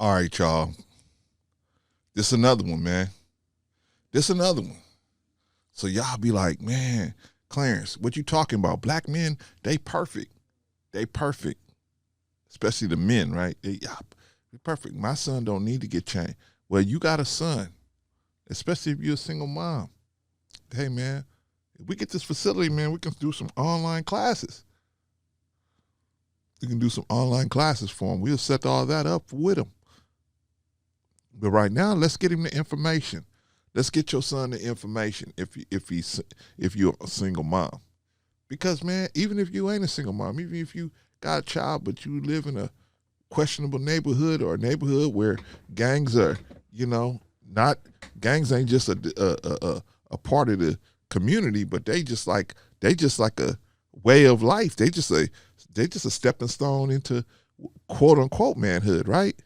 All right, y'all. This another one, man. This another one. So y'all be like, man, Clarence, what you talking about? Black men, they perfect. They perfect. Especially the men, right? They perfect. My son don't need to get changed. Well, you got a son, especially if you're a single mom. Hey, man, if we get this facility, man, we can do some online classes. We can do some online classes for him. We'll set all that up with him. But right now, let's get him the information. Let's get your son the information if you're a single mom. Because, man, even if you ain't a single mom, even if you got a child but you live in a questionable neighborhood or a neighborhood where gangs are, not gangs ain't just a part of the community, but they just like a way of life. They just a stepping stone into quote unquote manhood, right?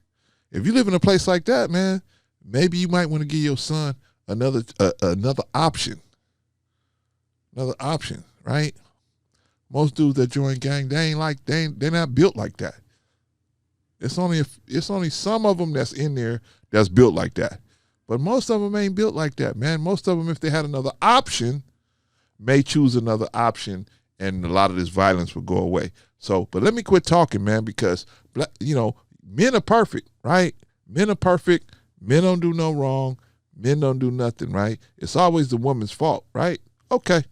If you live in a place like that, man, maybe you might want to give your son another option. Another option, right? Most dudes that join gang, they're not built like that. It's only some of them that's in there that's built like that. But most of them ain't built like that, man. Most of them, if they had another option, may choose another option, and a lot of this violence will go away. So, but let me quit talking, man, because, men are perfect, right? Men are perfect. Men don't do no wrong. Men don't do nothing, right? It's always the woman's fault, right? Okay.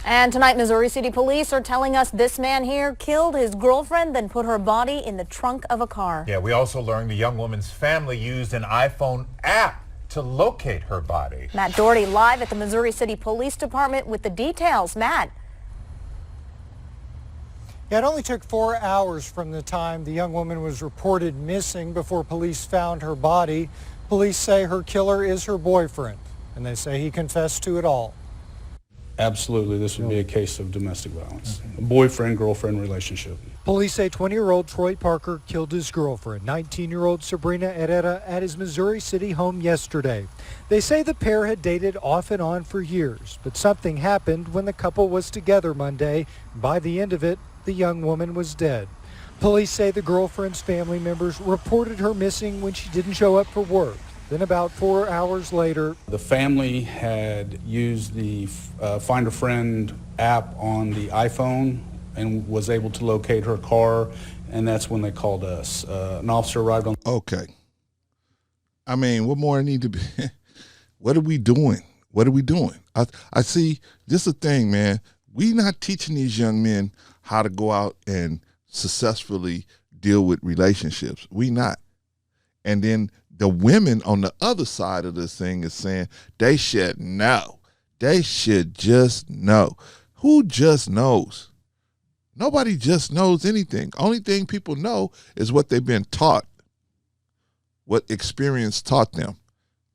And tonight, Missouri City Police are telling us this man here killed his girlfriend, then put her body in the trunk of a car. Yeah, we also learned the young woman's family used an iPhone app to locate her body. Matt Doherty live at the Missouri City Police Department with the details. Matt. Yeah, it only took 4 hours from the time the young woman was reported missing before police found her body. Police say her killer is her boyfriend, and they say he confessed to it all. Absolutely, this would be a case of domestic violence, a boyfriend-girlfriend relationship. Police say 20-year-old Troy Parker killed his girlfriend, 19-year-old Sabrina Herrera, at his Missouri City home yesterday. They say the pair had dated off and on for years, but something happened when the couple was together Monday. By the end of it, the young woman was dead. Police say the girlfriend's family members reported her missing when she didn't show up for work. Then about 4 hours later, The family had used the Find a Friend app on the iPhone and was able to locate her car, and that's when they called us. An officer arrived on. Okay. I mean, what more need to be? What are we doing? What are we doing? I see, this is the thing, man. We not teaching these young men how to go out and successfully deal with relationships. We not. And then the women on the other side of this thing is saying they should know. They should just know. Who just knows? Nobody just knows anything. Only thing people know is what they've been taught, what experience taught them.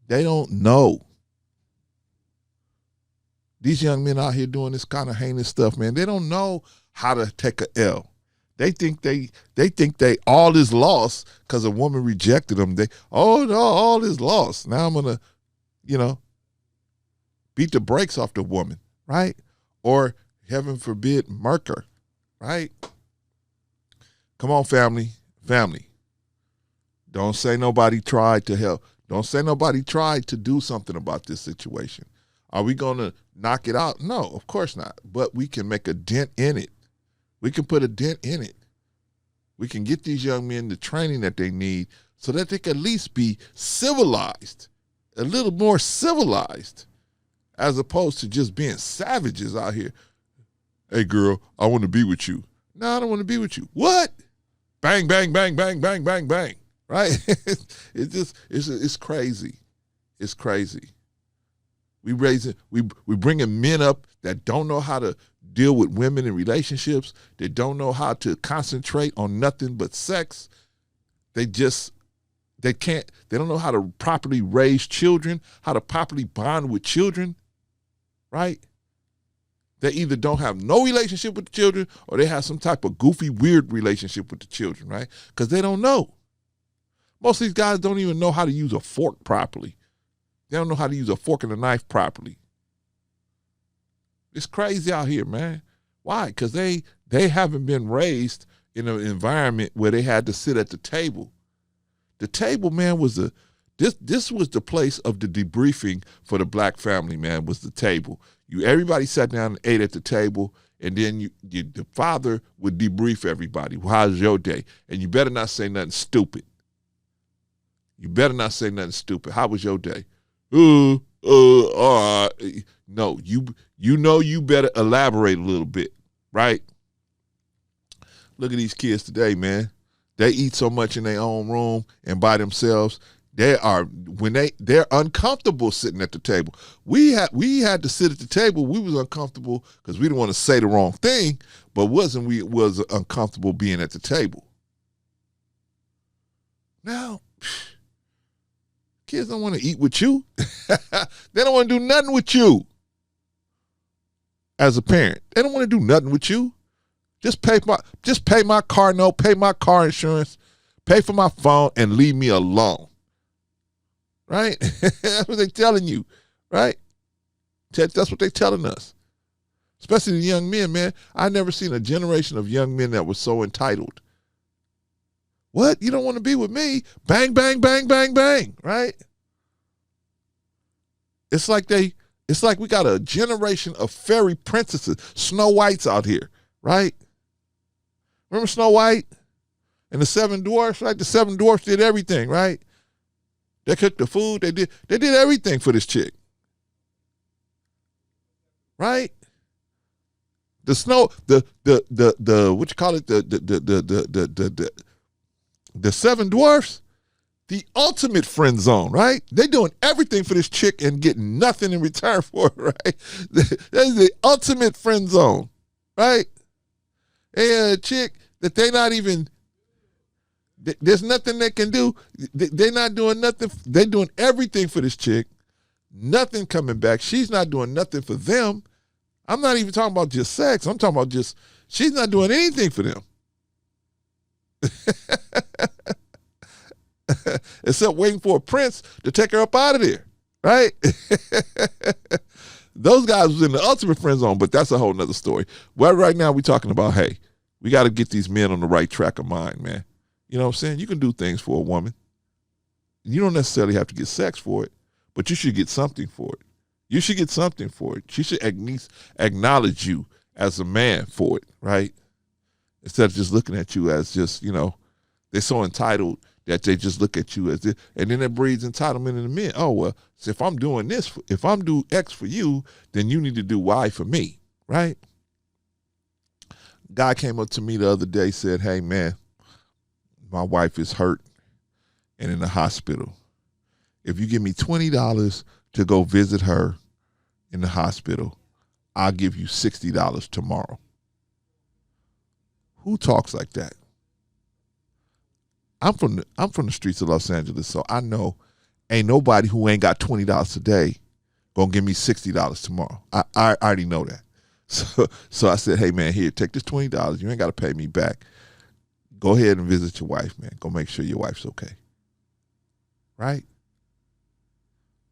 They don't know. These young men out here doing this kind of heinous stuff, man, they don't know how to take a L. They think they all is lost because a woman rejected them. All is lost. Now I'm gonna, beat the brakes off the woman, right? Or heaven forbid, murk her, right? Come on, family. Don't say nobody tried to help. Don't say nobody tried to do something about this situation. Are we gonna knock it out? No, of course not. But we can make a dent in it. We can put a dent in it. We can get these young men the training that they need so that they can at least be civilized, a little more civilized, as opposed to just being savages out here. Hey, girl, I want to be with you. No, I don't want to be with you. What? Bang, bang, bang, bang, bang, bang, bang. Right? It's crazy. It's crazy. We bringing men up that don't know how to deal with women in relationships. They don't know how to concentrate on nothing but sex. They don't know how to properly raise children, how to properly bond with children, right? They either don't have no relationship with the children or they have some type of goofy, weird relationship with the children, right? Because they don't know. Most of these guys don't even know how to use a fork properly. They don't know how to use a fork and a knife properly. It's crazy out here, man. Why? Because they haven't been raised in an environment where they had to sit at the table. The table, man, was this was the place of the debriefing for the black family, man, was the table. Everybody sat down and ate at the table, and then the father would debrief everybody. How's your day? And you better not say nothing stupid. You better not say nothing stupid. How was your day? All right. No, you better elaborate a little bit, right? Look at these kids today, man. They eat so much in their own room and by themselves. They're uncomfortable sitting at the table. We had to sit at the table. We was uncomfortable because we didn't want to say the wrong thing, but was uncomfortable being at the table. Now, kids don't want to eat with you. They don't want to do nothing with you. As a parent, they don't want to do nothing with you. Just pay my car note, pay my car insurance, pay for my phone, and leave me alone. Right? That's what they're telling you, right? That's what they're telling us. Especially the young men, man. I've never seen a generation of young men that was so entitled. What? You don't want to be with me? Bang, bang, bang, bang, bang, right? It's like we got a generation of fairy princesses, Snow Whites out here, right? Remember Snow White and the Seven Dwarfs, right? The Seven Dwarfs did everything, right? They cooked the food. They did everything for this chick, right? The what you call it? The Seven Dwarfs, the ultimate friend zone, right? They doing everything for this chick and getting nothing in return for it, right? That's the ultimate friend zone, right? And a chick that they not even, there's nothing they can do. They're not doing nothing. They're doing everything for this chick. Nothing coming back. She's not doing nothing for them. I'm not even talking about just sex. I'm talking about just, she's not doing anything for them. Except waiting for a prince to take her up out of there, right? Those guys was in the ultimate friend zone, but that's a whole nother story. Well, right now we're talking about, hey, we got to get these men on the right track of mind, man. You know what I'm saying? You can do things for a woman. You don't necessarily have to get sex for it, but you should get something for it. You should get something for it. She should at least acknowledge you as a man for it, right? Instead of just looking at you as just, they're so entitled that they just look at you as this. And then it breeds entitlement in the men. Oh, well, so if I'm doing this, if I'm doing X for you, then you need to do Y for me, right? Guy came up to me the other day, said, hey, man, my wife is hurt and in the hospital. If you give me $20 to go visit her in the hospital, I'll give you $60 tomorrow. Who talks like that? I'm from the streets of Los Angeles, so I know ain't nobody who ain't got $20 today gonna give me $60 tomorrow. I already know that. So I said, hey man, here, take this $20. You ain't gotta pay me back. Go ahead and visit your wife, man. Go make sure your wife's okay. Right?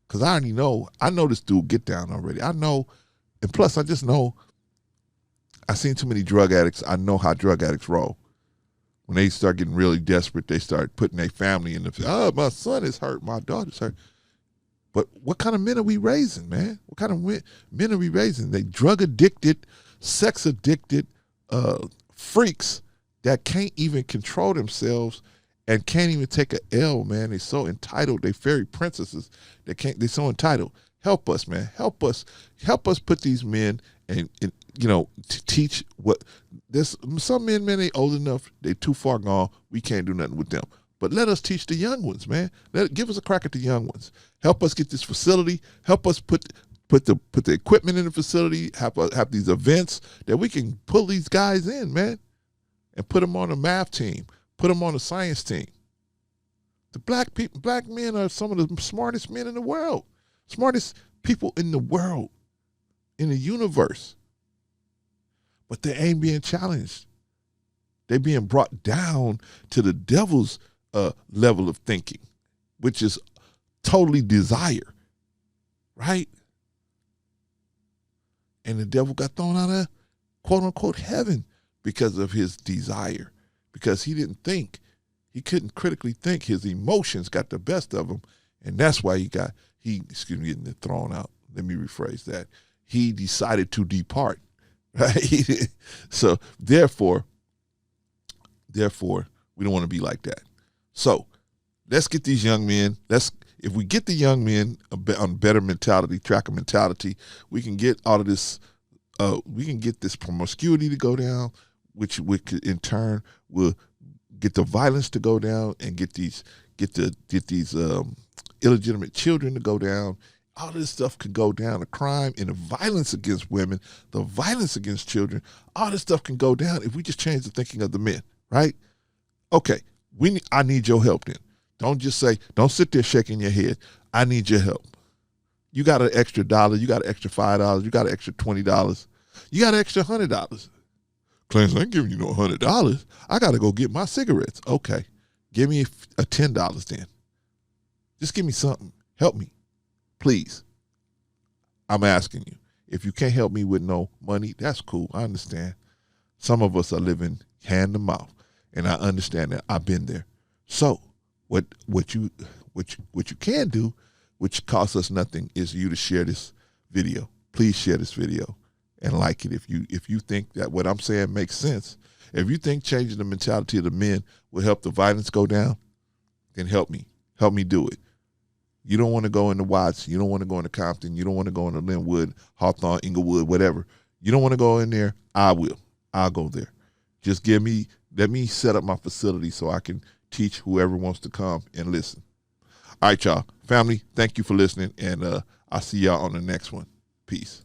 Because I already know. I know this dude get down already. I know, and plus I just know I've seen too many drug addicts. I know how drug addicts roll. When they start getting really desperate, they start putting their family in the, my son is hurt, my daughter's hurt. But what kind of men are we raising, man? What kind of men are we raising? They drug addicted, sex addicted freaks that can't even control themselves and can't even take a L, man. They're so entitled. They're fairy princesses. They're so entitled. Help us, man. Help us put these men and to teach what there's some men, they old enough, they too far gone. We can't do nothing with them. But let us teach the young ones, man. Give us a crack at the young ones. Help us get this facility. Help us put the equipment in the facility. Have these events that we can pull these guys in, man, and put them on a math team. Put them on a science team. The black men are some of the smartest men in the world, smartest people in the world, in the universe. But they ain't being challenged. They're being brought down to the devil's level of thinking, which is totally desire, right? And the devil got thrown out of quote unquote heaven because of his desire. because he didn't think. He couldn't critically think. His emotions got the best of him, and that's why getting thrown out. Let me rephrase that. He decided to depart, right? So therefore, we don't want to be like that. So let's get these young men. If we get the young men on better mentality, tracker mentality, we can get all of this. We can get this promiscuity to go down, which in turn will get the violence to go down, and get these illegitimate children to go down. All this stuff could go down. The crime and the violence against women, the violence against children, all this stuff can go down if we just change the thinking of the men, right? Okay, I need your help then. Don't sit there shaking your head. I need your help. You got an extra $1, you got an extra $5, you got an extra $20, you got an extra $100. Clarence, I ain't giving you no $100. I got to go get my cigarettes. Okay, give me a $10 then. Just give me something. Help me, please. I'm asking you. If you can't help me with no money, that's cool. I understand. Some of us are living hand to mouth, and I understand that. I've been there. So what you can do, which costs us nothing, is you to share this video. Please share this video and like it if you think that what I'm saying makes sense. If you think changing the mentality of the men will help the violence go down, then help me. Help me do it. You don't want to go into Watts. You don't want to go into Compton. You don't want to go into Linwood, Hawthorne, Inglewood, whatever. You don't want to go in there. I will. I'll go there. Just let me set up my facility so I can teach whoever wants to come and listen. All right, y'all. Family, thank you for listening, and I'll see y'all on the next one. Peace.